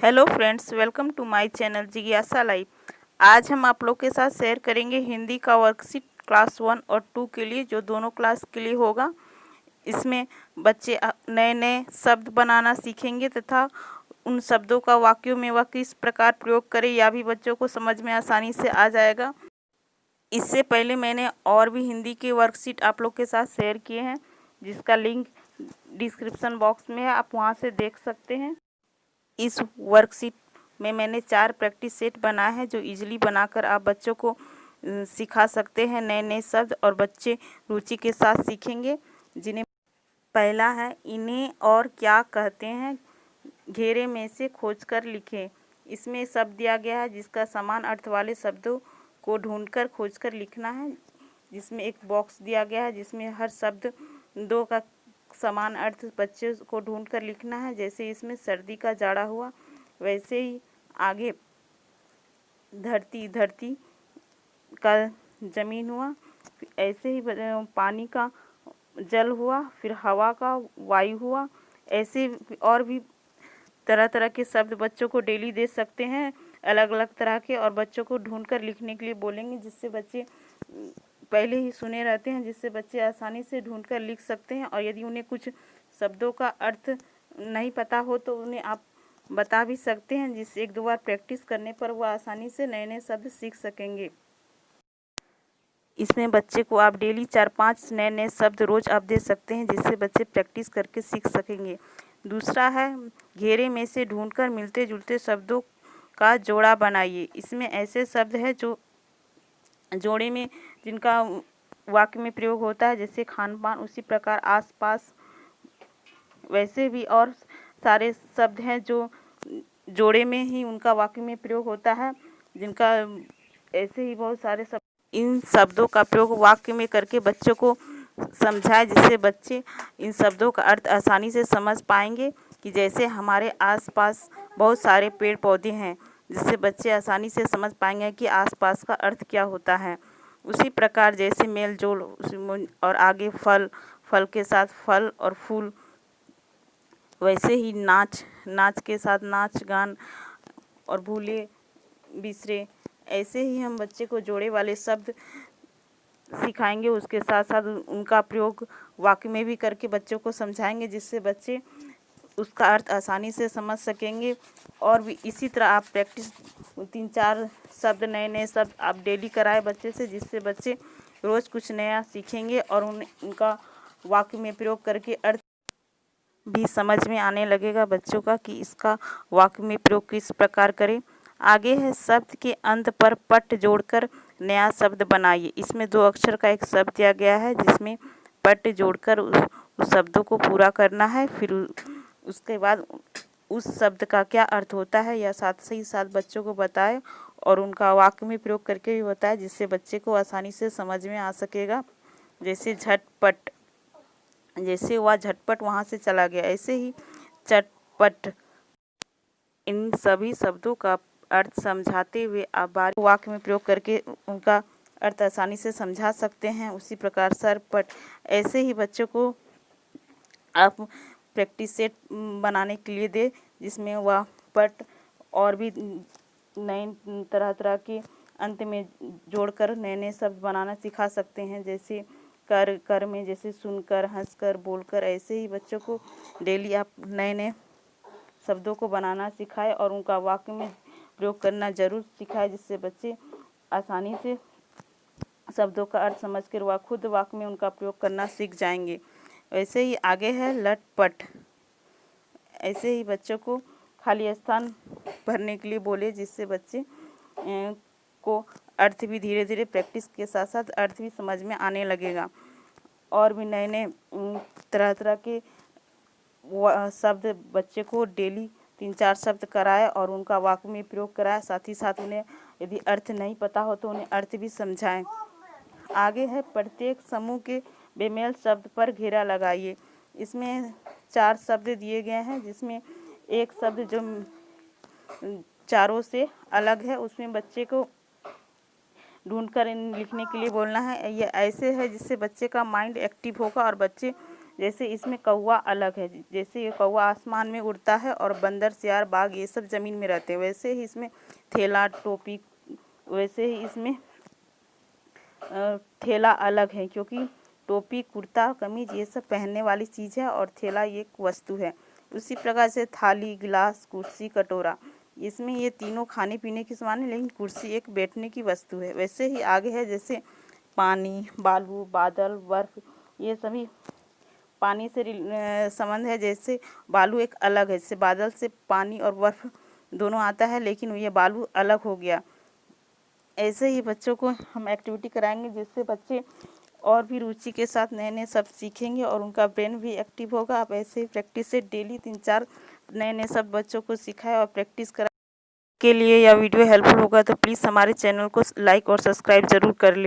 Hello friends, welcome to my channel जिज्ञासा live. आज हम आप लोग के साथ शेयर करेंगे हिंदी का वर्कशीट क्लास 1 और 2 के लिए, जो दोनों क्लास के लिए होगा। इसमें बच्चे नए नए शब्द बनाना सीखेंगे तथा उन शब्दों का वाक्यों में वह किस प्रकार प्रयोग करें यह भी बच्चों को समझ में आसानी से आ जाएगा। इससे पहले मैंने और भी हिंदी के वर्कशीट आप लोग के साथ शेयर किए हैं, जिसका लिंक डिस्क्रिप्शन बॉक्स में है, आप वहाँ से देख सकते हैं। इस वर्कशीट में मैंने 4 प्रैक्टिस सेट बनाए हैं, जो इजीली बनाकर आप बच्चों को सिखा सकते हैं नए नए शब्द, और बच्चे रुचि के साथ सीखेंगे। जिन्हें पहला है, इन्हें और क्या कहते हैं, घेरे में से खोजकर लिखें। इसमें शब्द दिया गया है जिसका समान अर्थ वाले शब्दों को ढूंढकर खोजकर लिखना है। जिसमें एक बॉक्स दिया गया है जिसमें हर शब्द दो का समान अर्थ बच्चे को ढूंढकर लिखना है। जैसे इसमें सर्दी का जाड़ा हुआ, वैसे ही आगे धरती धरती का जमीन हुआ, ऐसे ही पानी का जल हुआ, फिर हवा का वायु हुआ। ऐसे और भी तरह तरह के शब्द बच्चों को डेली दे सकते हैं, अलग अलग तरह के, और बच्चों को ढूंढकर लिखने के लिए बोलेंगे, जिससे बच्चे पहले ही सुने रहते हैं, जिससे बच्चे आसानी से ढूंढकर लिख सकते हैं। और यदि उन्हें कुछ शब्दों का अर्थ नहीं पता हो तो उन्हें आप बता भी सकते हैं, जिससे एक दो बार प्रैक्टिस करने पर वो आसानी से नए नए शब्द सीख सकेंगे। इसमें बच्चे को आप डेली 4-5 नए नए शब्द रोज़ आप दे सकते हैं, जिससे बच्चे प्रैक्टिस करके सीख सकेंगे। दूसरा है, घेरे में से ढूंढकर मिलते जुलते शब्दों का जोड़ा बनाइए। इसमें ऐसे शब्द हैं जो जोड़े में जिनका वाक्य में प्रयोग होता है, जैसे खान पान, उसी प्रकार आस पास, वैसे भी और सारे शब्द हैं जो जोड़े में ही उनका वाक्य में प्रयोग होता है, जिनका ऐसे ही बहुत सारे शब्द। इन शब्दों का प्रयोग वाक्य में करके बच्चों को समझाएं, जिससे बच्चे इन शब्दों का अर्थ आसानी से समझ पाएंगे। कि जैसे हमारे आसपास बहुत सारे पेड़ पौधे हैं, जिससे बच्चे आसानी से समझ पाएंगे कि आसपास का अर्थ क्या होता है। उसी प्रकार जैसे मेल जोल, और आगे फल, फल के साथ फल और फूल, वैसे ही नाच, नाच के साथ नाच गान, और भूले बिसरे। ऐसे ही हम बच्चे को जोड़े वाले शब्द सिखाएंगे, उसके साथ साथ उनका प्रयोग वाक्य में भी करके बच्चों को समझाएंगे, जिससे बच्चे उसका अर्थ आसानी से समझ सकेंगे। और भी इसी तरह आप प्रैक्टिस 3-4 शब्द, नए नए शब्द आप डेली कराएं बच्चे से, जिससे बच्चे रोज़ कुछ नया सीखेंगे और उनका वाक्य में प्रयोग करके अर्थ भी समझ में आने लगेगा बच्चों का, कि इसका वाक्य में प्रयोग किस प्रकार करें। आगे है, शब्द के अंत पर पट जोड़कर नया शब्द बनाइए। इसमें 2 अक्षर का एक शब्द दिया गया है, जिसमें पट जोड़कर उस शब्दों को पूरा करना है। फिर उसके बाद उस शब्द का क्या अर्थ होता है यह साथ ही साथ बच्चों को बताए, और उनका वाक्य में प्रयोग करके भी बताए, जिससे बच्चे को आसानी से समझ में आ सकेगा। जैसे झटपट, जैसे वह झटपट वहाँ से चला गया, ऐसे ही चटपट। इन सभी शब्दों का अर्थ समझाते हुए आप बारी वाक्य में प्रयोग करके उनका अर्थ आसानी से समझा सकते हैं। उसी प्रकार सरपट, ऐसे ही बच्चों को आप प्रैक्टिस सेट बनाने के लिए दे, जिसमें वह पट और भी नए तरह तरह के अंत में जोड़कर नए नए शब्द बनाना सिखा सकते हैं। जैसे कर, कर में जैसे सुनकर, हंसकर, बोलकर। ऐसे ही बच्चों को डेली आप नए नए शब्दों को बनाना सिखाएं और उनका वाक्य में प्रयोग करना जरूर सिखाएं, जिससे बच्चे आसानी से शब्दों का अर्थ समझकर वह खुद वाक्य में उनका प्रयोग करना सीख जाएंगे। वैसे ही आगे है लटपट। ऐसे ही बच्चों को खाली स्थान भरने के लिए बोले, जिससे बच्चे को अर्थ भी धीरे धीरे प्रैक्टिस के साथ साथ अर्थ भी समझ में आने लगेगा। और भी नए नए तरह तरह के शब्द बच्चे को डेली 3-4 शब्द कराए और उनका वाक्य में प्रयोग कराए। साथ ही साथ उन्हें यदि अर्थ नहीं पता हो तो उन्हें अर्थ भी समझाएं। आगे है, प्रत्येक समूह के बेमेल शब्द पर घेरा लगाइए। इसमें 4 शब्द दिए गए हैं, जिसमें एक शब्द जो चारों से अलग है, उसमें बच्चे को ढूंढकर लिखने के लिए बोलना है। ये ऐसे है जिससे बच्चे का माइंड एक्टिव होगा और बच्चे जैसे इसमें कौवा अलग है, जैसे ये कौवा आसमान में उड़ता है और बंदर, सियार, बाघ ये सब ज़मीन में रहते हैं। वैसे ही इसमें थैला, टोपी, वैसे ही इसमें थैला अलग है, क्योंकि टोपी, कुर्ता, कमीज ये सब पहनने वाली चीज़ है और थैला ये एक वस्तु है। उसी प्रकार से थाली, गिलास, कुर्सी, कटोरा, इसमें ये तीनों खाने पीने की सामान है, लेकिन कुर्सी एक बैठने की वस्तु है। वैसे ही आगे है जैसे पानी, बालू, बादल, बर्फ, ये सभी पानी से संबंध है। जैसे बालू एक अलग है, जैसे बादल से पानी और बर्फ दोनों आता है, लेकिन ये बालू अलग हो गया। ऐसे ही बच्चों को हम एक्टिविटी कराएंगे, जिससे बच्चे और भी रुचि के साथ नए नए शब्द सीखेंगे और उनका ब्रेन भी एक्टिव होगा। आप ऐसे ही प्रैक्टिस से डेली 3-4 नए नए शब्द बच्चों को सिखाएं और प्रैक्टिस कराएं। के लिए यह वीडियो हेल्पफुल होगा तो प्लीज़ हमारे चैनल को लाइक और सब्सक्राइब ज़रूर कर लें।